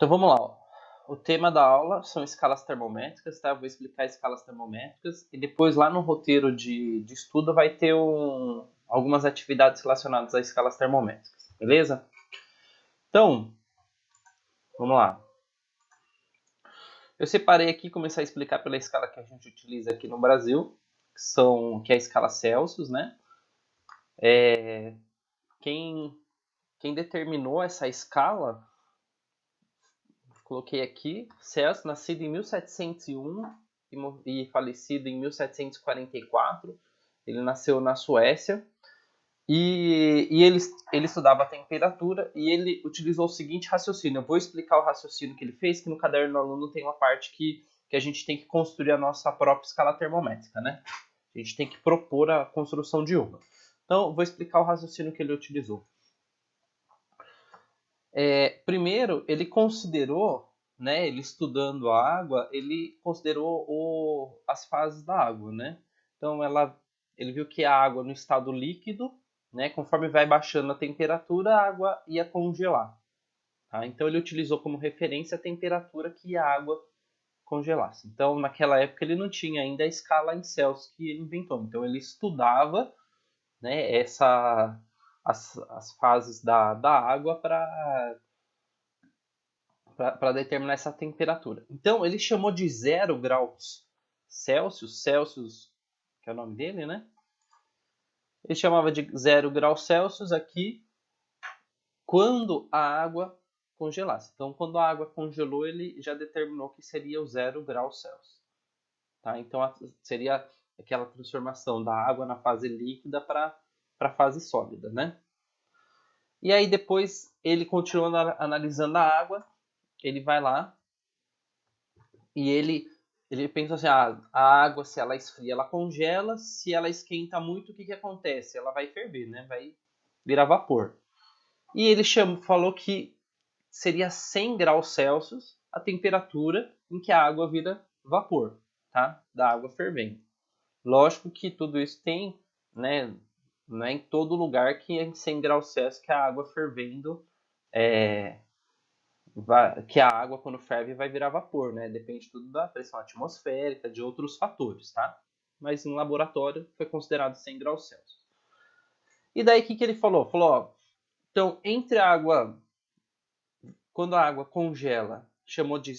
Então vamos lá. Ó. O tema da aula são escalas termométricas, tá? Eu vou explicar escalas termométricas e depois lá no roteiro de estudo vai ter algumas atividades relacionadas a escalas termométricas, beleza? Então, vamos lá. Eu separei aqui, começar a explicar pela escala que a gente utiliza aqui no Brasil, que é a escala Celsius, né? Quem, quem determinou essa escala, coloquei aqui, Celsius, nascido em 1701 e falecido em 1744. Ele nasceu na Suécia e ele estudava a temperatura e ele utilizou o seguinte raciocínio. Eu vou explicar o raciocínio que ele fez, que no caderno do aluno tem uma parte que a gente tem que construir a nossa própria escala termométrica, né? A gente tem que propor a construção de uma. Então, eu vou explicar o raciocínio que ele utilizou. Primeiro, ele considerou, né, ele estudando a água, ele considerou as fases da água, né? Então, ele viu que a água no estado líquido, né, conforme vai baixando a temperatura, a água ia congelar. Tá? Então, ele utilizou como referência a temperatura que a água congelasse. Então, naquela época, ele não tinha ainda a escala em Celsius que ele inventou. Então, ele estudava, né, as fases da água para determinar essa temperatura. Então, ele chamou de 0 graus Celsius, que é o nome dele, né? Ele chamava de 0 graus Celsius aqui quando a água congelasse. Então, quando a água congelou, ele já determinou que seria o 0 graus Celsius. Tá? Então, seria aquela transformação da água na fase líquida para a fase sólida, né? E aí, depois, ele continua analisando a água, ele vai lá e ele pensa assim, a água, se ela esfria, ela congela, se ela esquenta muito, o que acontece? Ela vai ferver, né? Vai virar vapor. E ele falou que seria 100 graus Celsius a temperatura em que a água vira vapor, tá? Da água fervendo. Lógico que tudo isso tem, né? Não é em todo lugar que é em 100 graus Celsius que a água fervendo que a água, quando ferve, vai virar vapor, né? Depende tudo da pressão atmosférica, de outros fatores, tá? Mas em laboratório foi considerado 100 graus Celsius. E daí o que ele falou? Falou, ó, então entre a água, quando a água congela, chamou de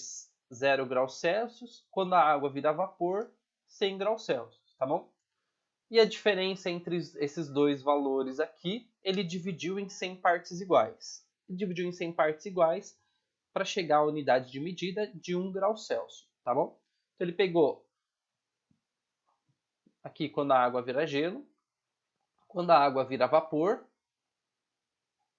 0 graus Celsius, quando a água vira vapor, 100 graus Celsius, tá bom? E a diferença entre esses dois valores aqui, ele dividiu em 100 partes iguais. Ele dividiu em 100 partes iguais para chegar à unidade de medida de 1 grau Celsius, tá bom? Então ele pegou aqui quando a água vira gelo, quando a água vira vapor,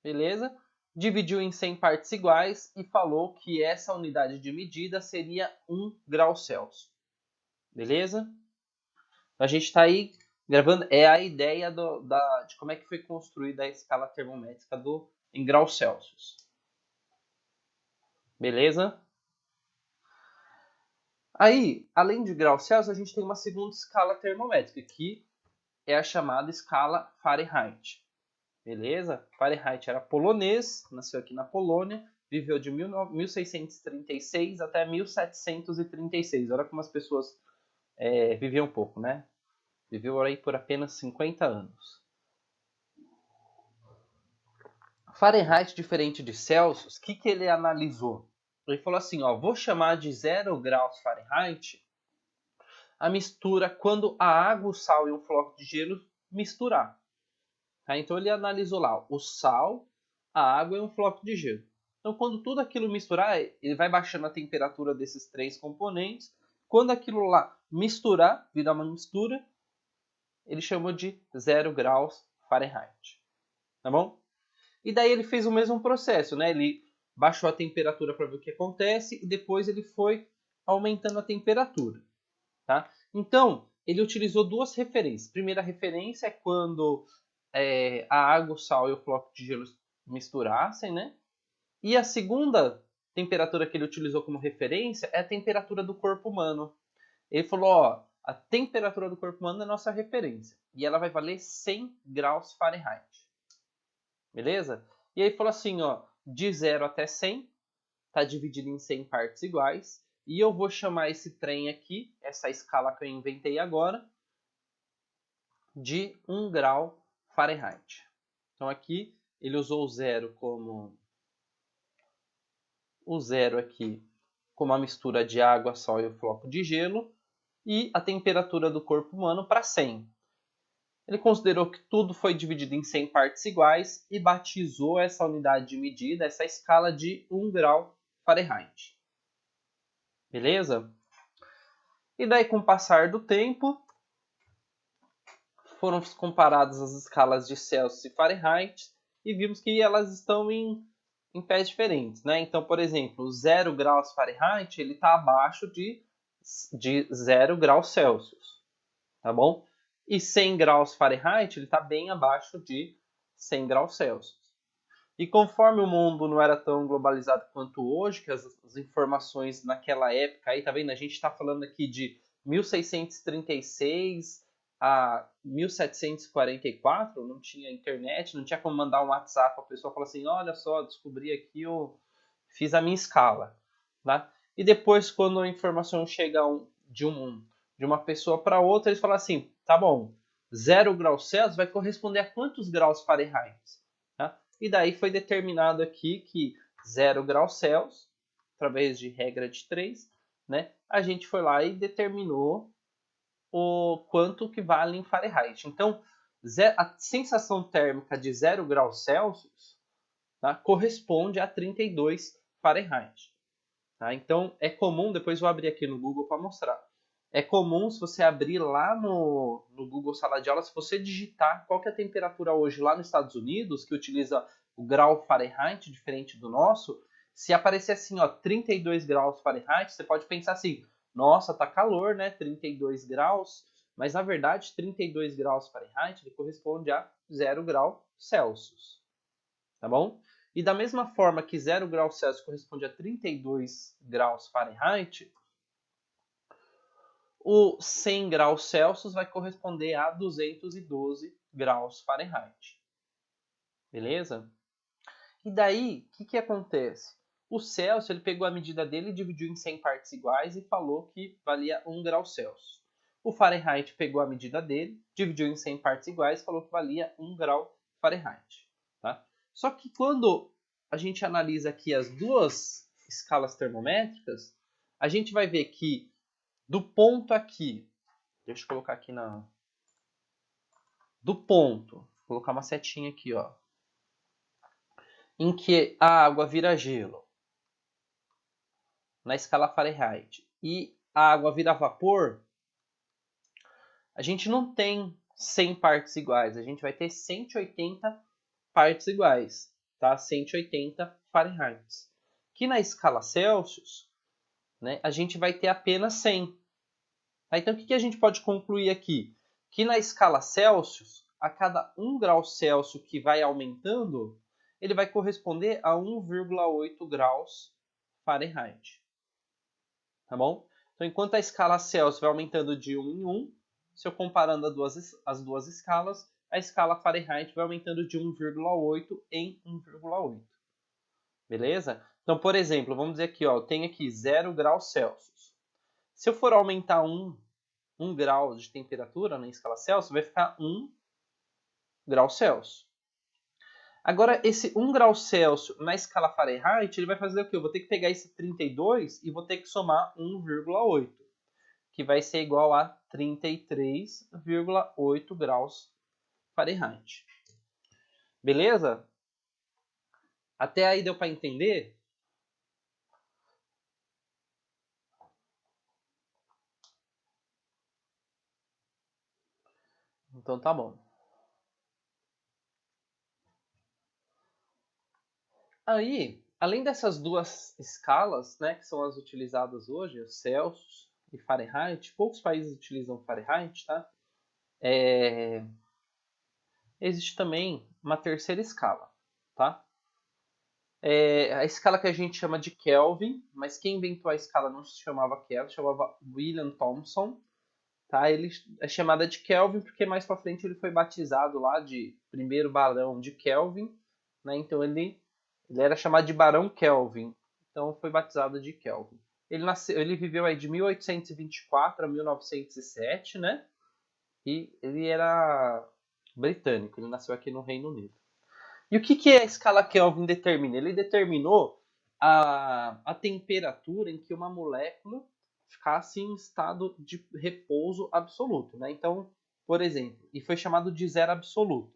beleza? Dividiu em 100 partes iguais e falou que essa unidade de medida seria 1 grau Celsius, beleza? A gente está aí gravando, é a ideia de como é que foi construída a escala termométrica em graus Celsius, beleza? Aí, além de graus Celsius, a gente tem uma segunda escala termométrica, que é a chamada escala Fahrenheit. Beleza? Fahrenheit era polonês, nasceu aqui na Polônia, viveu de 1636 até 1736. Olha como as pessoas viviam pouco, né? Viveu aí por apenas 50 anos. Fahrenheit, diferente de Celsius, o que ele analisou? Ele falou assim, ó, vou chamar de 0 graus Fahrenheit a mistura quando a água, o sal e um floco de gelo misturar. Tá? Então ele analisou lá o sal, a água e um floco de gelo. Então quando tudo aquilo misturar, ele vai baixando a temperatura desses três componentes. Quando aquilo lá misturar, virar uma mistura, ele chamou de 0 graus Fahrenheit. Tá bom? E daí ele fez o mesmo processo, né? Ele baixou a temperatura para ver o que acontece e depois ele foi aumentando a temperatura. Tá? Então, ele utilizou duas referências. A primeira referência é quando a água, o sal e o floco de gelo misturassem, né? E a segunda temperatura que ele utilizou como referência é a temperatura do corpo humano. Ele falou, ó, a temperatura do corpo humano é a nossa referência. E ela vai valer 100 graus Fahrenheit. Beleza? E aí falou assim, ó, de 0 até 100, está dividido em 100 partes iguais. E eu vou chamar esse trem aqui, essa escala que eu inventei agora, de 1 grau Fahrenheit. Então aqui ele usou o zero aqui como uma mistura de água, sal e o floco de gelo, e a temperatura do corpo humano para 100. Ele considerou que tudo foi dividido em 100 partes iguais e batizou essa unidade de medida, essa escala, de 1 grau Fahrenheit. Beleza? E daí, com o passar do tempo, foram comparadas as escalas de Celsius e Fahrenheit e vimos que elas estão em pés diferentes, né? Então, por exemplo, 0 graus Fahrenheit ele está abaixo de 0 graus Celsius, tá bom? E 100 graus Fahrenheit ele está bem abaixo de 100 graus Celsius. E conforme o mundo não era tão globalizado quanto hoje, que as informações naquela época, aí tá vendo? A gente está falando aqui de 1636 a 1744, não tinha internet, não tinha como mandar um WhatsApp para a pessoa falar assim, olha só, descobri aqui, eu fiz a minha escala. Tá? E depois, quando a informação chega de uma pessoa para outra, eles falam assim, tá bom, 0 graus Celsius vai corresponder a quantos graus Fahrenheit? Tá? E daí foi determinado aqui que 0 graus Celsius, através de regra de 3, né, a gente foi lá e determinou o quanto que vale em Fahrenheit. Então, a sensação térmica de 0 graus Celsius, tá, corresponde a 32 Fahrenheit. Tá? Então, é comum, depois eu vou abrir aqui no Google para mostrar. É comum, se você abrir lá no Google Sala de Aula, se você digitar qual que é a temperatura hoje lá nos Estados Unidos, que utiliza o grau Fahrenheit, diferente do nosso, se aparecer assim, ó, 32 graus Fahrenheit, você pode pensar assim, nossa, tá calor, né? 32 graus. Mas, na verdade, 32 graus Fahrenheit ele corresponde a 0 grau Celsius. Tá bom? E da mesma forma que 0 graus Celsius corresponde a 32 graus Fahrenheit, o 100 graus Celsius vai corresponder a 212 graus Fahrenheit. Beleza? E daí, o que acontece? O Celsius ele pegou a medida dele e dividiu em 100 partes iguais e falou que valia 1 grau Celsius. O Fahrenheit pegou a medida dele, dividiu em 100 partes iguais e falou que valia 1 grau Fahrenheit. Tá? Só que quando a gente analisa aqui as duas escalas termométricas, a gente vai ver que do ponto aqui, deixa eu colocar aqui do ponto, vou colocar uma setinha aqui, ó, em que a água vira gelo, na escala Fahrenheit, e a água vira vapor, a gente não tem 100 partes iguais, a gente vai ter 180 partes iguais, tá? 180 Fahrenheit. Que na escala Celsius, né, a gente vai ter apenas 100. Tá? Então, o que a gente pode concluir aqui? Que na escala Celsius, a cada 1 grau Celsius que vai aumentando, ele vai corresponder a 1,8 graus Fahrenheit. Tá bom? Então, enquanto a escala Celsius vai aumentando de 1 em 1, se eu comparando as duas escalas, a escala Fahrenheit vai aumentando de 1,8 em 1,8. Beleza? Então, por exemplo, vamos dizer aqui, ó, eu tenho aqui 0 graus Celsius. Se eu for aumentar 1 grau de temperatura na escala Celsius, vai ficar 1 grau Celsius. Agora, esse 1 grau Celsius na escala Fahrenheit, ele vai fazer o quê? Eu vou ter que pegar esse 32 e vou ter que somar 1,8, que vai ser igual a 33,8 graus Fahrenheit. Beleza? Até aí deu para entender? Então tá bom. Aí, além dessas duas escalas, né, que são as utilizadas hoje, o Celsius e Fahrenheit, poucos países utilizam Fahrenheit, tá? Existe também uma terceira escala, tá? A escala que a gente chama de Kelvin, mas quem inventou a escala não se chamava Kelvin, se chamava William Thomson, tá? Ele é chamada de Kelvin porque mais para frente ele foi batizado lá de primeiro barão de Kelvin, né? Então ele era chamado de Barão Kelvin, então foi batizado de Kelvin. Ele viveu aí de 1824 a 1907, né? E ele era britânico, ele nasceu aqui no Reino Unido. E o que a escala Kelvin determina? Ele determinou a temperatura em que uma molécula ficasse em estado de repouso absoluto, né? Então, por exemplo, e foi chamado de zero absoluto.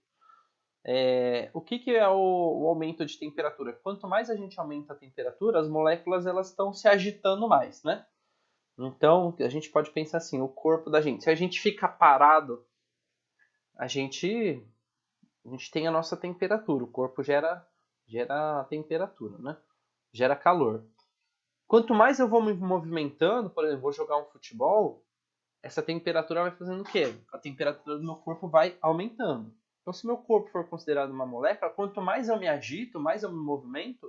O que é o aumento de temperatura? Quanto mais a gente aumenta a temperatura, as moléculas elas estão se agitando mais, né? Então, a gente pode pensar assim, o corpo da gente, se a gente fica parado, a gente tem a nossa temperatura, o corpo gera temperatura, né? Gera calor. Quanto mais eu vou me movimentando, por exemplo, vou jogar um futebol, essa temperatura vai fazendo o quê? A temperatura do meu corpo vai aumentando. Então, se meu corpo for considerado uma molécula, quanto mais eu me agito, mais eu me movimento,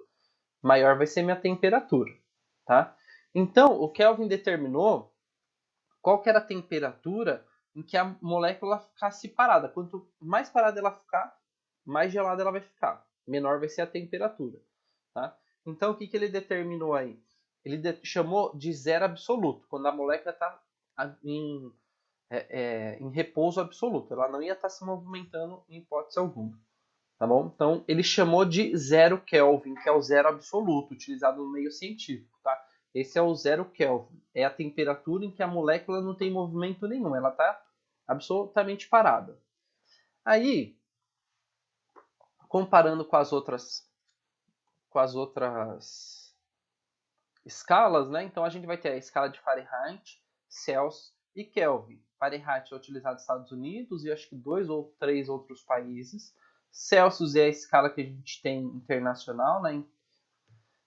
maior vai ser minha temperatura, tá? Então, o Kelvin determinou qual que era a temperatura em que a molécula ficasse parada. Quanto mais parada ela ficar, mais gelada ela vai ficar. Menor vai ser a temperatura, tá? Então, o que ele determinou aí? Ele chamou de zero absoluto, quando a molécula está em repouso absoluto. Ela não ia estar se movimentando em hipótese alguma. Tá bom? Então, ele chamou de zero Kelvin, que é o zero absoluto, utilizado no meio científico. Tá? Esse é o zero Kelvin. É a temperatura em que a molécula não tem movimento nenhum. Ela está absolutamente parada. Aí, comparando com as outras escalas, né? Então a gente vai ter a escala de Fahrenheit, Celsius e Kelvin. Fahrenheit é utilizado nos Estados Unidos e acho que 2 ou 3 outros países. Celsius é a escala que a gente tem internacional, né?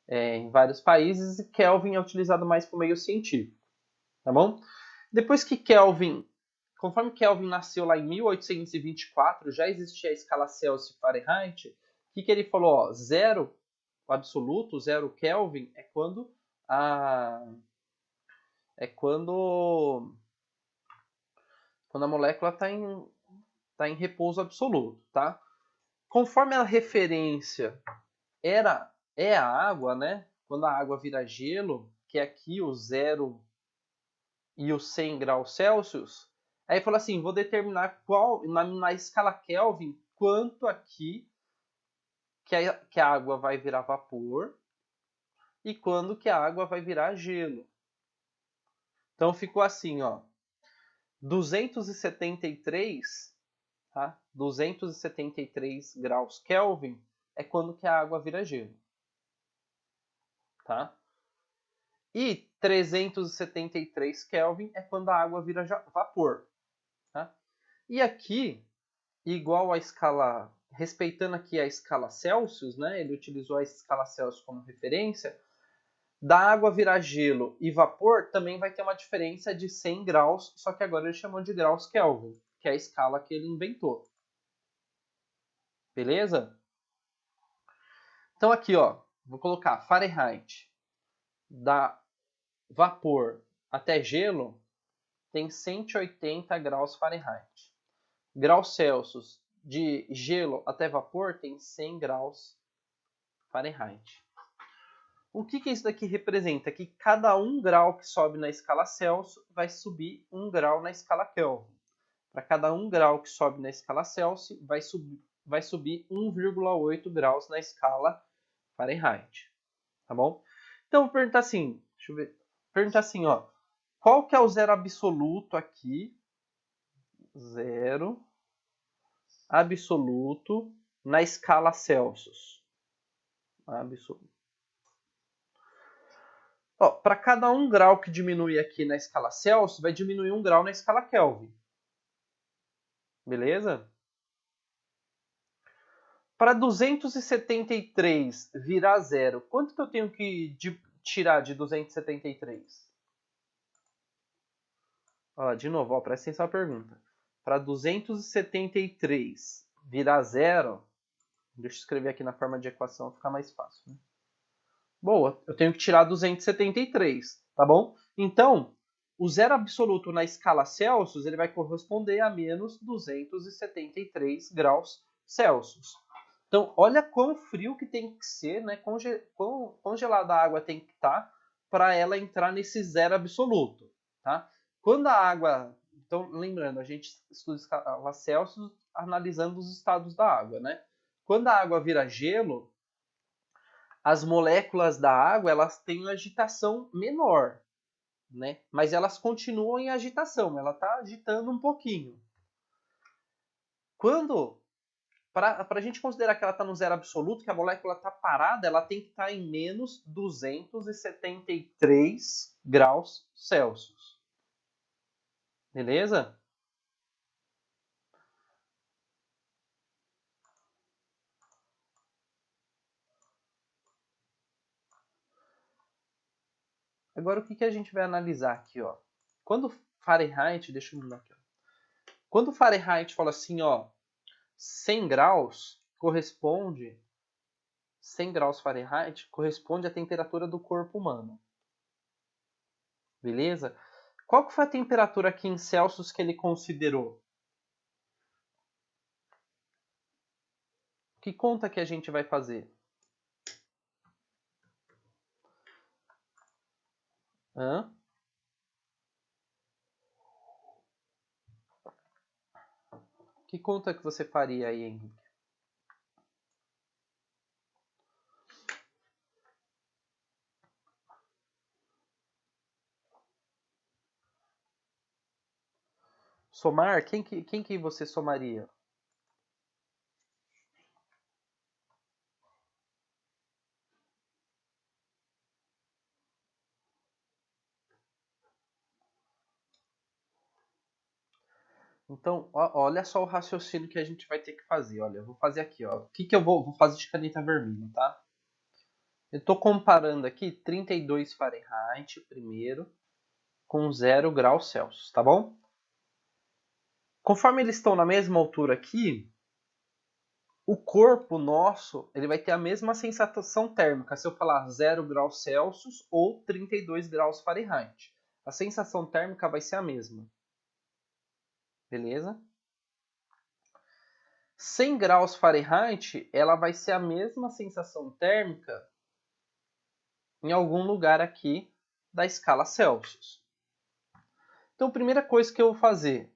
Em vários países, e Kelvin é utilizado mais para o meio científico, tá bom? Depois que conforme Kelvin nasceu lá em 1824, já existia a escala Celsius e Fahrenheit. O que ele falou? Ó, zero absoluto, zero Kelvin, é quando a molécula está em repouso absoluto, tá? Conforme a referência é a água, né? Quando a água vira gelo, que é aqui o 0 e os 100 graus Celsius, aí falou assim, vou determinar qual, na escala Kelvin, quanto aqui que a água vai virar vapor e quando que a água vai virar gelo. Então ficou assim, ó, 273, tá? 273 graus Kelvin é quando que a água vira gelo, tá? E 373 Kelvin é quando a água vira vapor, tá? E aqui, igual a escala, respeitando aqui a escala Celsius, né? Ele utilizou a escala Celsius como referência. Da água virar gelo e vapor também vai ter uma diferença de 100 graus, só que agora ele chamou de graus Kelvin, que é a escala que ele inventou. Beleza? Então aqui, ó, vou colocar Fahrenheit. Da vapor até gelo tem 180 graus Fahrenheit. Graus Celsius de gelo até vapor tem 100 graus Fahrenheit. O que isso daqui representa? Que cada 1 grau que sobe na escala Celsius vai subir 1 grau na escala Kelvin. Para cada 1 grau que sobe na escala Celsius, vai subir 1,8 graus na escala Fahrenheit. Tá bom? Então, vou perguntar assim, deixa eu ver. Perguntar assim, ó. Qual que é o zero absoluto aqui? Zero absoluto na escala Celsius. Absoluto. Para cada 1 grau que diminui aqui na escala Celsius, vai diminuir 1 grau na escala Kelvin. Beleza? Para 273 virar zero, quanto que eu tenho que tirar de 273? Ó, de novo, ó, presta atenção na pergunta. Para 273 virar zero, deixa eu escrever aqui na forma de equação, ficar mais fácil. Né? Boa, eu tenho que tirar 273, tá bom? Então, o zero absoluto na escala Celsius ele vai corresponder a menos 273 graus Celsius. Então, olha quão frio que tem que ser, né? Quão congelada a água tem que estar para ela entrar nesse zero absoluto, tá? Quando a água... Então, lembrando, a gente estuda escala Celsius analisando os estados da água, né? Quando a água vira gelo, as moléculas da água elas têm uma agitação menor, né? Mas elas continuam em agitação, ela está agitando um pouquinho. Quando para a gente considerar que ela está no zero absoluto, que a molécula está parada, ela tem que estar em menos 273 graus Celsius. Beleza? Agora o que a gente vai analisar aqui, ó? Quando Fahrenheit, deixa eu mudar aqui, ó. Quando Fahrenheit fala assim, ó, 100 graus corresponde 100 graus Fahrenheit corresponde à temperatura do corpo humano. Beleza? Qual que foi a temperatura aqui em Celsius que ele considerou? Que conta que a gente vai fazer? Hã? Que conta que você faria aí, Henrique? Somar? Quem que você somaria? Então, olha só o raciocínio que a gente vai ter que fazer. Olha, eu vou fazer aqui, ó. O que eu vou fazer de caneta vermelha, tá? Eu estou comparando aqui 32 Fahrenheit primeiro com 0 graus Celsius, tá bom? Conforme eles estão na mesma altura aqui, o corpo nosso ele vai ter a mesma sensação térmica se eu falar 0 graus Celsius ou 32 graus Fahrenheit. A sensação térmica vai ser a mesma. Beleza? 100 graus Fahrenheit, ela vai ser a mesma sensação térmica em algum lugar aqui da escala Celsius. Então, a primeira coisa que eu vou fazer,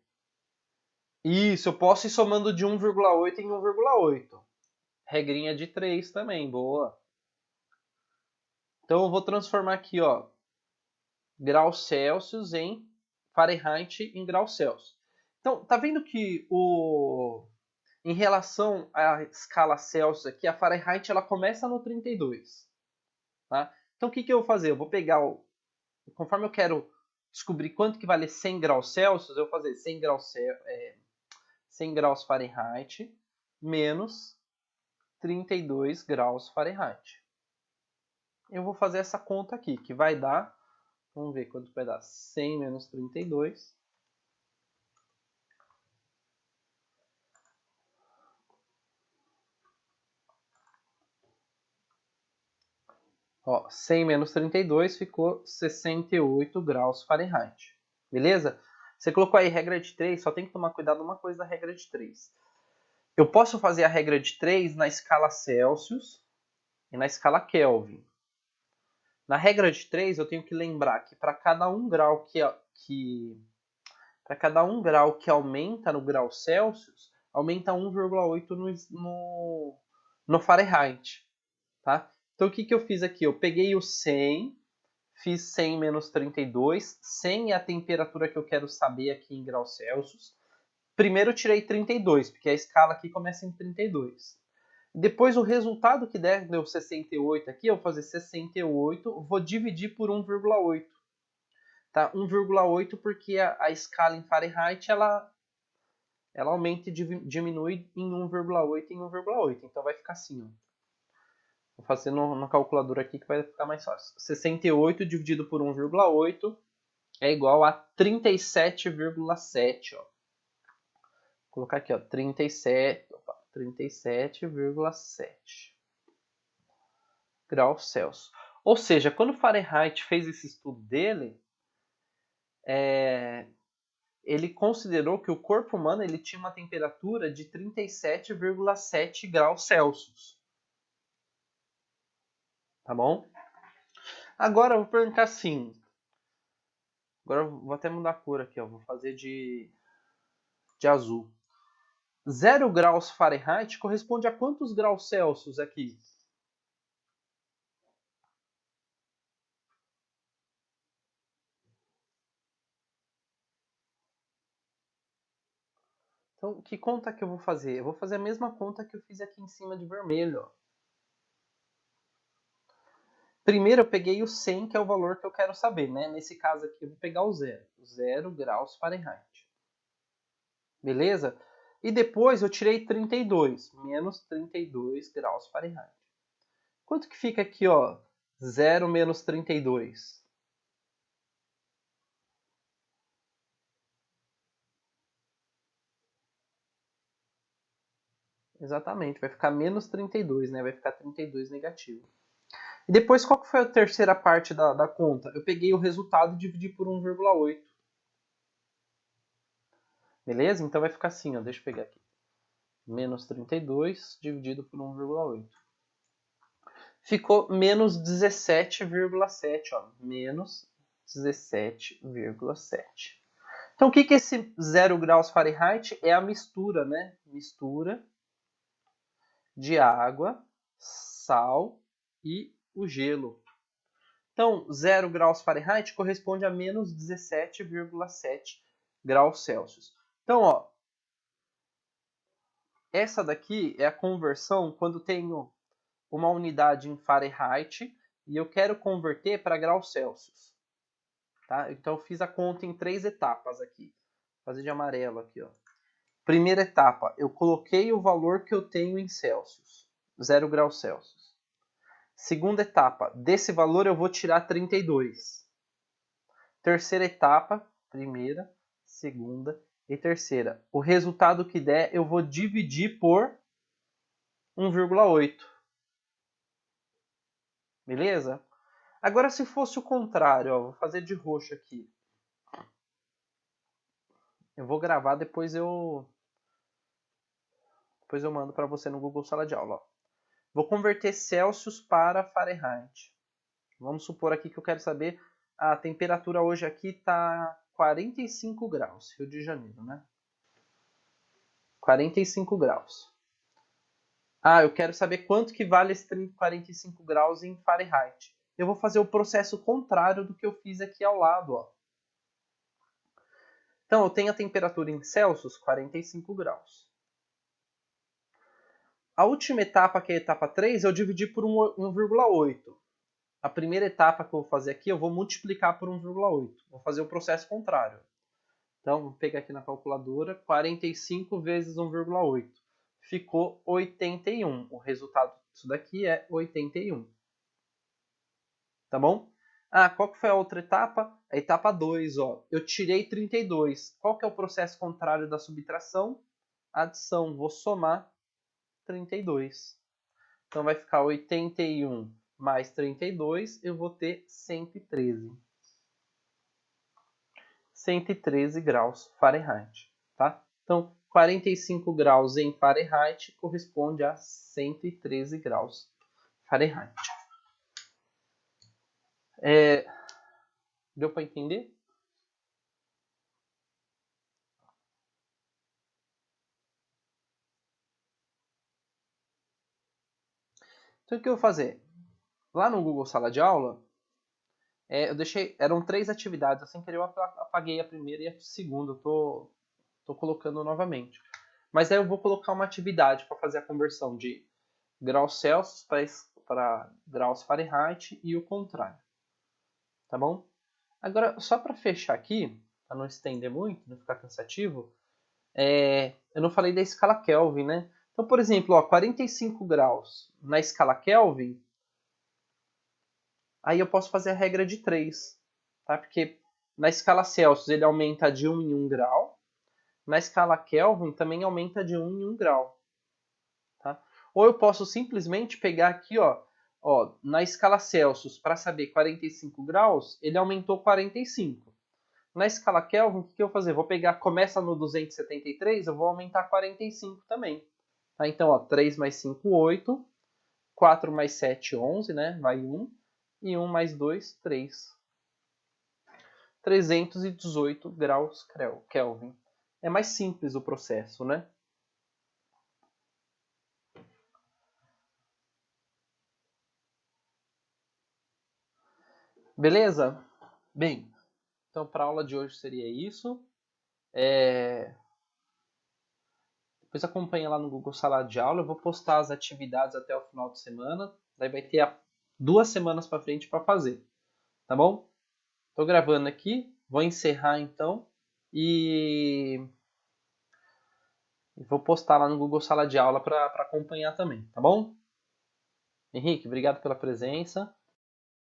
isso, eu posso ir somando de 1,8 em 1,8. Regrinha de 3 também, boa. Então, eu vou transformar aqui, ó, graus Celsius em Fahrenheit em graus Celsius. Então, tá vendo que em relação à escala Celsius aqui, a Fahrenheit ela começa no 32. Tá? Então, o que eu vou fazer? Eu vou pegar, conforme eu quero descobrir quanto que vale 100 graus Celsius, eu vou fazer 100 graus Fahrenheit menos 32 graus Fahrenheit. Eu vou fazer essa conta aqui, que vai dar, vamos ver quanto vai dar, 100 menos 32. Ó, 100 menos 32 ficou 68 graus Fahrenheit. Beleza? Você colocou aí regra de 3, só tem que tomar cuidado uma coisa da regra de 3. Eu posso fazer a regra de 3 na escala Celsius e na escala Kelvin. Na regra de 3, eu tenho que lembrar que para cada 1 grau para cada 1 grau que aumenta no grau Celsius, aumenta 1,8 no Fahrenheit. Tá? Então, o que eu fiz aqui? Eu peguei o 100, fiz 100 menos 32. 100 é a temperatura que eu quero saber aqui em graus Celsius. Primeiro eu tirei 32, porque a escala aqui começa em 32. Depois o resultado que der, deu 68 aqui, eu vou fazer 68, vou dividir por 1,8. Tá? 1,8 porque a escala em Fahrenheit ela aumenta e diminui em 1,8 em 1,8. Então vai ficar assim, ó. Vou fazer no calculador aqui que vai ficar mais fácil. 68 dividido por 1,8 é igual a 37,7. Vou colocar aqui, ó, 37,7 graus Celsius. Ou seja, quando Fahrenheit fez esse estudo dele, ele considerou que o corpo humano ele tinha uma temperatura de 37,7 graus Celsius. Tá bom? Agora eu vou perguntar assim. Agora eu vou até mudar a cor aqui, ó. Vou fazer de azul. 0 graus Fahrenheit corresponde a quantos graus Celsius aqui? Então, que conta que eu vou fazer? Eu vou fazer a mesma conta que eu fiz aqui em cima de vermelho. Ó. Primeiro eu peguei o 100, que é o valor que eu quero saber, né? Nesse caso aqui eu vou pegar o 0. 0 graus Fahrenheit. Beleza? E depois eu tirei 32, menos 32 graus Fahrenheit. Quanto que fica aqui, ó? 0 menos 32? Exatamente, vai ficar menos 32, né? Vai ficar 32 negativo. E depois, qual que foi a terceira parte da conta? Eu peguei o resultado e dividi por 1,8. Beleza? Então vai ficar assim, ó. Deixa eu pegar aqui. Menos 32 dividido por 1,8. Ficou menos 17,7, ó. Menos 17,7. Então, o que é esse 0 graus Fahrenheit? É a mistura, né? Mistura de água, sal e o gelo. Então, 0 graus Fahrenheit corresponde a menos 17,7 graus Celsius. Então, ó, essa daqui é a conversão quando tenho uma unidade em Fahrenheit e eu quero converter para graus Celsius. Tá? Então, eu fiz a conta em 3 etapas aqui. Vou fazer de amarelo aqui, ó. Primeira etapa, eu coloquei o valor que eu tenho em Celsius, 0 graus Celsius. Segunda etapa, desse valor eu vou tirar 32. Terceira etapa, primeira, segunda e terceira. O resultado que der eu vou dividir por 1,8. Beleza? Agora se fosse o contrário, ó, vou fazer de roxo aqui. Eu vou gravar, depois eu mando para você no Google Sala de Aula. Ó. Vou converter Celsius para Fahrenheit. Vamos supor aqui que eu quero saber a temperatura hoje aqui está 45 graus, Rio de Janeiro, né? 45 graus. Ah, eu quero saber quanto que vale esse 45 graus em Fahrenheit. Eu vou fazer o processo contrário do que eu fiz aqui ao lado, ó. Então, eu tenho a temperatura em Celsius, 45 graus. A última etapa, que é a etapa 3, eu dividi por 1,8. A primeira etapa que eu vou fazer aqui, eu vou multiplicar por 1,8. Vou fazer o processo contrário. Então, vou pegar aqui na calculadora, 45 vezes 1,8. Ficou 81. O resultado disso daqui é 81. Tá bom? Ah, qual que foi a outra etapa? A etapa 2, ó. Eu tirei 32. Qual que é o processo contrário da subtração? Adição. Vou somar 32. Então vai ficar 81 mais 32, eu vou ter 113. 113 graus Fahrenheit, tá? Então, 45 graus em Fahrenheit corresponde a 113 graus Fahrenheit. Deu para entender? Então, o que eu vou fazer? Lá no Google Sala de Aula, eu deixei, eram 3 atividades. Assim que eu apaguei a primeira e a segunda. Eu tô colocando novamente. Mas aí eu vou colocar uma atividade para fazer a conversão de graus Celsius para graus Fahrenheit e o contrário. Tá bom? Agora, só para fechar aqui, para não estender muito, não ficar cansativo, eu não falei da escala Kelvin, né? Então, por exemplo, ó, 45 graus na escala Kelvin, aí eu posso fazer a regra de 3, tá? Porque na escala Celsius ele aumenta de 1 em 1 grau, na escala Kelvin também aumenta de 1 em 1 grau. Tá? Ou eu posso simplesmente pegar aqui, ó, na escala Celsius, para saber 45 graus, ele aumentou 45. Na escala Kelvin, o que eu vou fazer? Vou pegar, começa no 273, eu vou aumentar 45 também. Tá? Então, ó, 3 mais 5, 8. 4 mais 7, 11, né? Vai 1. E 1 mais 2, 3. 318 graus Kelvin. É mais simples o processo, né? Beleza? Bem, então para a aula de hoje seria isso. Depois acompanha lá no Google Sala de Aula. Eu vou postar as atividades até o final de semana. Daí vai ter 2 semanas para frente para fazer. Tá bom? Estou gravando aqui. Vou encerrar então. E vou postar lá no Google Sala de Aula para acompanhar também. Tá bom? Henrique, obrigado pela presença.